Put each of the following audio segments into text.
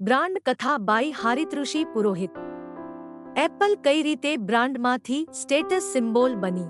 Brand કથા by હારિતૃષિ Purohit. Apple કઈ રીતે બ્રાન્ડમાંથી સ્ટેટસ સિમ્બોલ બની?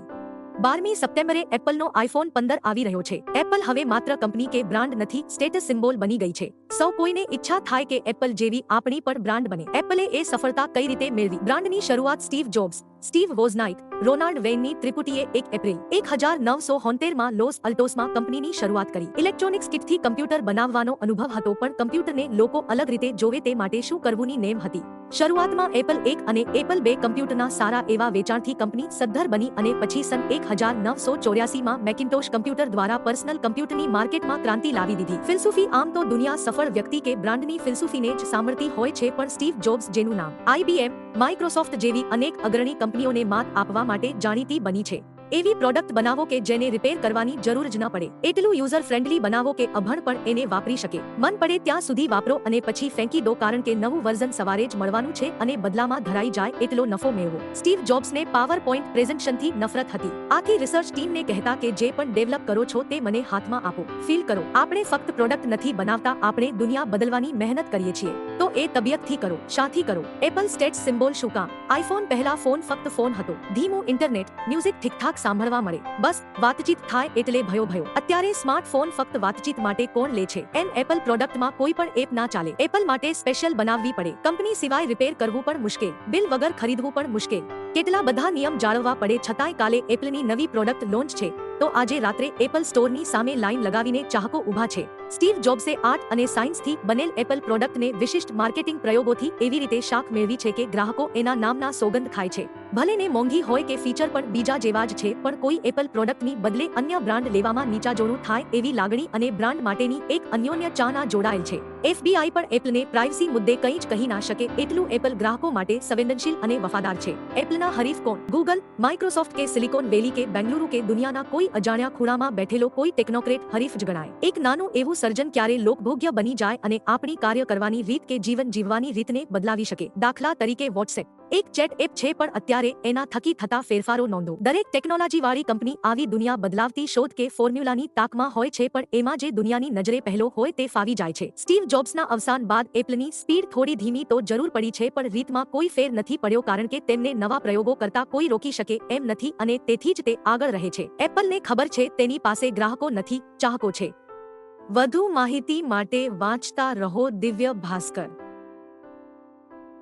12મી સપ્ટેમ્બરે એપલનો આઈફોન 15 આવી રહ્યો છે। એપલ હવે માત્ર કંપની કે બ્રાન્ડ નથી, સ્ટેટસ સિમ્બોલ બની ગઈ છે। સૌ કોઈને ઈચ્છા થાય કે એપલ જેવી આપણી પણ બ્રાન્ડ બને। એપલે એ સફળતા કઈ રીતે મેળવી? બ્રાન્ડની શરૂઆત Steve Jobs, Steve Wozniak, Ronald વેઇનની ત્રિપુટીએ 1 એપ્રિલ 1973માં લોસ અલ્ટોસમાં કંપનીની શરૂઆત કરી। ઇલેક્ટ્રોનિક્સ કિટથી કમ્પ્યુટર બનાવવાનો અનુભવ હતો, પણ કમ્પ્યુટરને લોકો અલગ રીતે જોવે તે માટે શું કરવુંની નેમ હતી। શરૂઆતમાં એપલ 1 અને એપલ 2 કમ્પ્યુટરના સારા એવા વેચાણથી કંપની સદ્ધર બની અને પછી સન 1984માં મેકિન્ટોશ કમ્પ્યુટર દ્વારા પર્સનલ કમ્પ્યુટરની માર્કેટમાં ક્રાંતિ લાવી દીધી। ફિલસૂફી આમ તો દુનિયા સફળ વ્યક્તિ કે બ્રાન્ડની ફિલસૂફીને જ સાંભળતી હોય છે, પણ સ્ટીવ જોબ્સ જેનું નામ IBM, માઇક્રોસોફ્ટ જેવી અનેક અગ્રણી કંપનીઓને માત આપવા માટે જાણીતી બની છે। એવી પ્રોડક્ટ બનાવો કે જેને રિપેર કરવાની જરૂર જ ન પડે, એટલું યુઝર ફ્રેન્ડલી બનાવો કે અભણ પણ એને વાપરી શકે। મન પડે ત્યાં સુધી વાપરો અને પછી ફેંકી દો, કારણ કે નવું વર્ઝન સવારે જ મળવાનું છે અને બદલામાં ધરાઈ જાય એટલો નફો મેળવો। સ્ટીવ જોબ્સને પાવર પોઈન્ટ પ્રેઝન્ટેશનથી નફરત હતી। આથી રિસર્ચ ટીમને કહેતા કે જે પણ ડેવલપ કરો છો તે મને હાથમાં આપો, ફીલ કરો। આપણે ફક્ત પ્રોડક્ટ નથી બનાવતા, આપણે દુનિયા બદલવાની મહેનત કરીએ છીએ। તો એ તબિયતથી કરો, શાથી કરો। એપલ સ્ટેટસ સિમ્બોલ શું કામ? આઈફોન પહેલા ફોન ફક્ત ફોન હતો, ધીમું ઇન્ટરનેટ, મ્યુઝિક ઠીકઠાક સાંભળવા મળે, બસ વાતચીત થાય એટલે ભયો। અત્યારે સ્માર્ટફોન ફક્ત વાતચીત માટે કોણ લે છે? એમ એપલ પ્રોડક્ટમાં કોઈ પણ એપ ના ચાલે, એપલ માટે સ્પેશિયલ બનાવવી પડે। કંપની સિવાય રિપેર કરવું પણ મુશ્કેલ, બિલ વગર ખરીદવું પણ મુશ્કેલ, કેટલા બધા નિયમ જાળવવા પડે। છતાંય કાલે એપલની નવી પ્રોડક્ટ લોન્ચ છે તો આજે રાત્રે એપલ સ્ટોરની સામે લાઈન લગાવીને ચાહકો ઊભા છે। સ્ટીવ જોબ્સે આર્ટ અને સાયન્સથી બનેલ એપલ પ્રોડક્ટને વિશિષ્ટ માર્કેટિંગ પ્રયોગોથી એવી રીતે શાખ મેળવી છે કે ગ્રાહકો એના નામના સોગંદ ખાય છે। ભલે ને મોંઘી હોય કે ફીચર પણ બીજા જેવા જ છે, પણ કોઈ એપલ પ્રોડક્ટની બદલે અન્ય બ્રાન્ડ લેવામાં નીચાજોણું થાય એવી લાગણી અને બ્રાન્ડ માટેની એક અન્યોન્ય ચાહના જોડાયેલ છે। FBI પણ એપલને પ્રાઇવસી મુદ્દે કંઈ જ કહી ના શકે એટલું એપલ ગ્રાહકો માટે સંવેદનશીલ અને વફાદાર છે। એપલના હરીફ કોણ? ગૂગલ, માઇક્રોસોફ્ટ કે સિલિકોન વેલી કે બેંગલુરુ કે દુનિયાના કોઈ અજાણ્યા ખૂણામાં બેઠેલો કોઈ ટેકનોક્રેટ હરીફ જ ગણાય। એક નાનું એવું સર્જન ક્યારે લોકભોગ્ય બની જાય અને આપણી કાર્ય કરવાની રીત કે જીવન જીવવાની રીતને બદલાવી શકે। દાખલા તરીકે વોટ્સએપ એક ચેટ એપ છે, પણ અત્યારે એના થકી થતા ફેરફારો નોંધો। દરેક ટેકનોલોજીવાળી કંપની આવી દુનિયા બદલાવતી શોધ કે ફોર્મ્યુલાની તાકમાં હોય છે, પણ એમાં જે દુનિયાની નજરે પહેલો હોય તે ફાવી જાય છે। સ્ટીવ જોબ્સના અવસાન બાદ એપલની સ્પીડ થોડી ધીમી તો જરૂર પડી છે, પણ રીતમાં કોઈ ફેર નથી પડ્યો, કારણ કે તેમને નવા પ્રયોગો કરતા કોઈ રોકી શકે એમ નથી અને તેથી જ તે આગળ રહે છે। એપલને ખબર છે તેની પાસે ગ્રાહકો નથી, ચાહકો છે। વધુ માહિતી માટે વાંચતા રહો દિવ્ય ભાસ્કર।